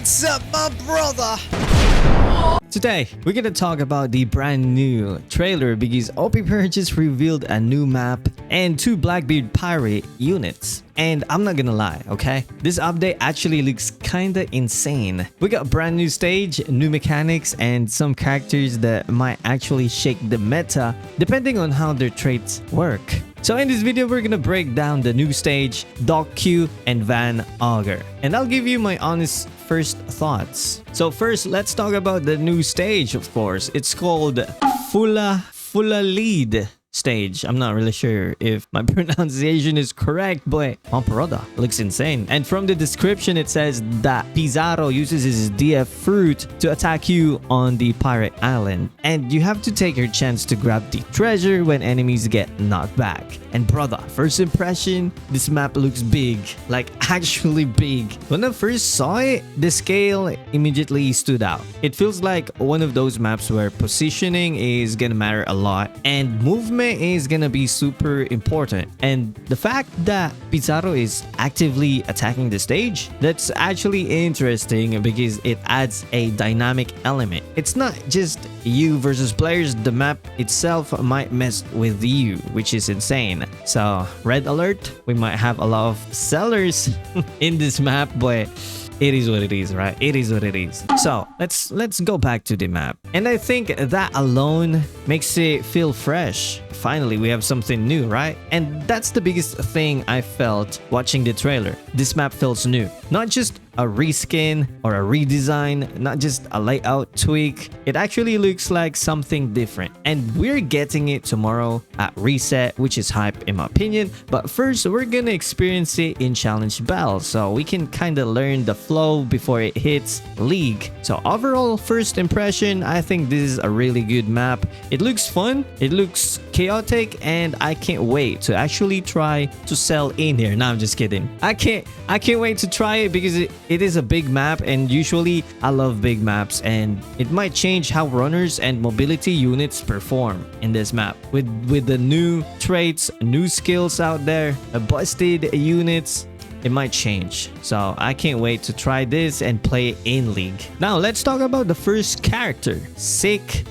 What's up, my brother? Today, we're gonna talk about the brand new trailer because OPPR just revealed a new map and 2 Blackbeard Pirate units. And I'm not gonna lie, okay? This update actually looks kinda insane. We got a brand new stage, new mechanics, and some characters that might actually shake the meta depending on how their traits work. So in this video, we're gonna break down the new stage, Doc Q, and Van Auger. And I'll give you my honest first thoughts. So first, let's talk about the new stage, of course. It's called Fula Lead Stage. I'm not really sure if my pronunciation is correct, but Emperada looks insane. And from the description, it says that Pizarro uses his DF fruit to attack you on the pirate island. And you have to take your chance to grab the treasure when enemies get knocked back. And brother, first impression, this map looks big, like actually big. When I first saw it, the scale immediately stood out. It feels like one of those maps where positioning is gonna matter a lot and movement is gonna be super important. And the fact that Pizarro is actively attacking the stage, that's actually interesting because it adds a dynamic element. It's not just you versus players, the map itself might mess with you, which is insane. So red alert, we might have a lot of sellers in this map, but it is what it is, right? It is what it is. So let's go back to the map. And I think that alone makes it feel fresh. Finally, we have something new, right? And that's the biggest thing I felt watching the trailer. This map feels new. Not just a reskin or a redesign, not just a layout tweak. It actually looks like something different. And we're getting it tomorrow at Reset, which is hype in my opinion. But first, we're gonna experience it in Challenge Battle, so we can kind of learn the flow before it hits League. So overall, first impression, I think this is a really good map. It looks fun, it looks chaotic, and I can't wait to actually try to sell in here. No, I'm just kidding. I can't wait to try it because it is a big map, and usually I love big maps, and it might change how runners and mobility units perform in this map with the new traits, new skills out there, busted units. It might change. So I can't wait to try this and play it in League. Now let's talk about the first character. Sick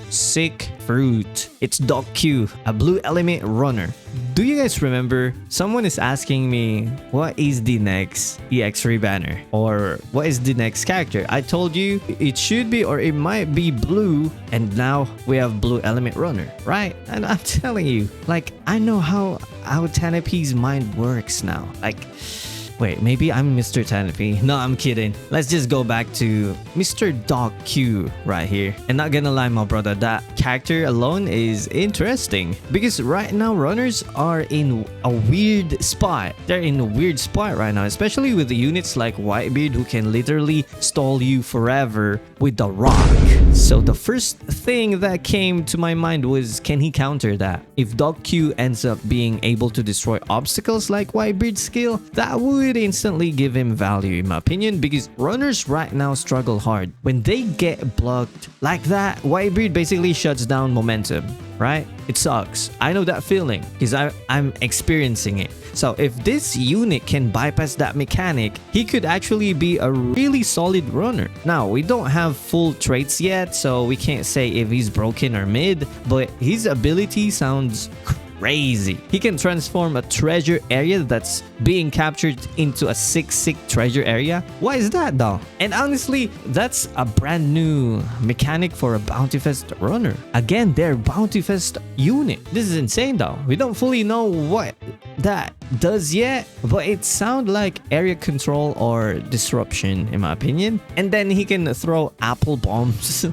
Fruit. It's Doc Q, a blue element runner. Do you guys remember? Someone is asking me, what is the next EX3 banner? Or what is the next character? I told you it should be, or it might be blue, and now we have blue element runner, right? And I'm telling you, like, I know how Tanape's mind works now. Like, wait, maybe I'm Mr. Tanape. No, I'm kidding. Let's just go back to Mr. Doc Q right here. And not gonna lie, my brother, that character alone is interesting. Because right now, runners are in a weird spot. They're in a weird spot right now, especially with the units like Whitebeard who can literally stall you forever with the rock. So the first thing that came to my mind was, can he counter that? If Doc Q ends up being able to destroy obstacles like Whitebeard's skill, that would instantly give him value in my opinion, because runners right now struggle hard. When they get blocked like that, Whitebeard basically shuts down momentum, right? It sucks. I know that feeling because I'm experiencing it. So if this unit can bypass that mechanic, he could actually be a really solid runner. Now, we don't have full traits yet, so we can't say if he's broken or mid, but his ability sounds crazy. He can transform a treasure area that's being captured into a sick treasure area. Why is that though? And honestly, that's a brand new mechanic for a Bounty Fest runner. Again, they're Bounty Fest unit. This is insane though. We don't fully know what that does yet, but it sounds like area control or disruption in my opinion. And then he can throw apple bombs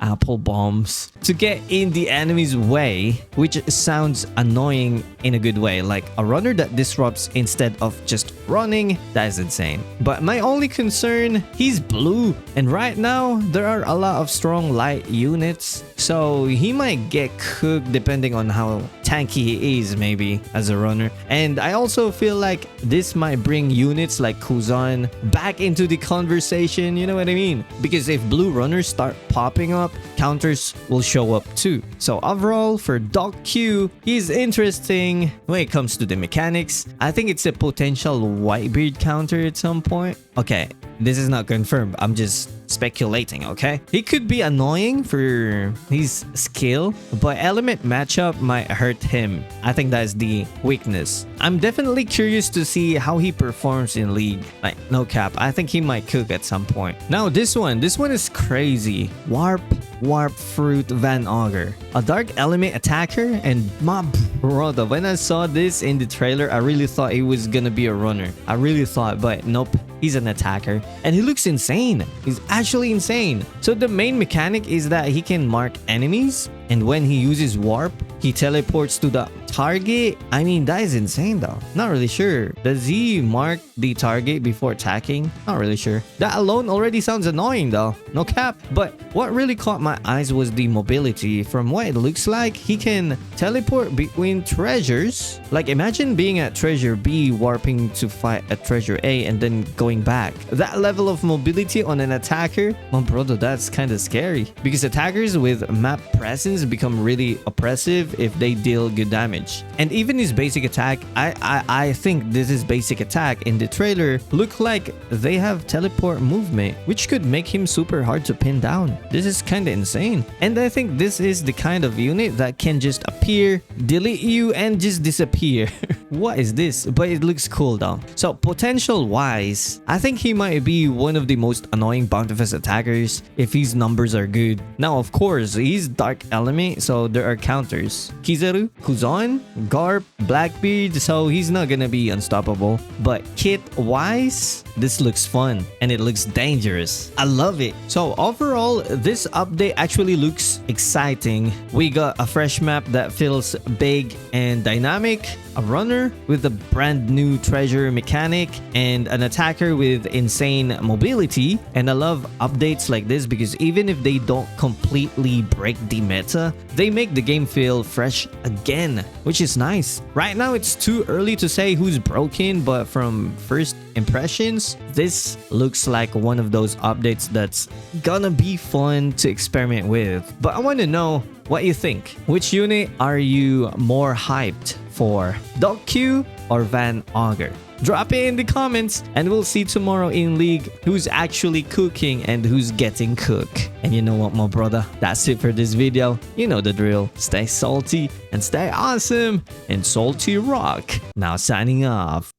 apple bombs to get in the enemy's way, which sounds annoying in a good way. Like a runner that disrupts instead of just running, that is insane. But my only concern, he's blue, and right now there are a lot of strong light units, so he might get cooked depending on how tanky he is maybe as a runner. And I also feel like this might bring units like Kuzan back into the conversation, you know what I mean? Because if blue runners start popping up, counters will show up too. So overall, for Doc Q, he's interesting when it comes to the mechanics. I think it's a potential Whitebeard counter at some point. Okay, this is not confirmed. I'm just speculating, okay? He could be annoying for his skill, but element matchup might hurt him. I think that's the weakness. I'm definitely curious to see how he performs in League. Like, no cap, I think he might cook at some point. Now this one is crazy. Warp Fruit Van Auger, a dark element attacker. And my brother, when I saw this in the trailer, I really thought he was gonna be a runner. I really thought, but nope. He's an attacker and he looks insane. He's actually insane. So the main mechanic is that he can mark enemies, and when he uses warp, he teleports to the target. I mean, that is insane though. Not really sure. Does he mark the target before attacking? Not really sure. That alone already sounds annoying though. No cap. But what really caught my eyes was the mobility. From what it looks like, he can teleport between treasures. Like, imagine being at treasure B, warping to fight at treasure A, and then going back. That level of mobility on an attacker, my brother, that's kind of scary. Because attackers with map presence become really oppressive if they deal good damage. And even his basic attack, I think this is basic attack in the trailer, look like they have teleport movement, which could make him super hard to pin down. This is kind of insane. And I think this is the kind of unit that can just appear, delete you, and just disappear. What is this? But it looks cool though. So potential wise, I think he might be one of the most annoying bountiful attackers if his numbers are good. Now of course, he's dark element, so there are counters. Kizaru, Kuzon, Garp, Blackbeard, so he's not gonna be unstoppable. But kit wise, this looks fun and it looks dangerous. I love it. So overall, this update actually looks exciting. We got a fresh map that feels big and dynamic, a runner with a brand new treasure mechanic, and an attacker with insane mobility. And I love updates like this because even if they don't completely break the meta, they make the game feel fresh again, which is nice. Right now it's too early to say who's broken, but from first impressions, this looks like one of those updates that's gonna be fun to experiment with. But I want to know what you think. Which unit are you more hyped for? Dog Q or Van Auger? Drop it in the comments and we'll see tomorrow in League who's actually cooking and who's getting cooked. And you know what, my brother? That's it for this video. You know the drill. Stay salty and stay awesome and salty rock. Now signing off.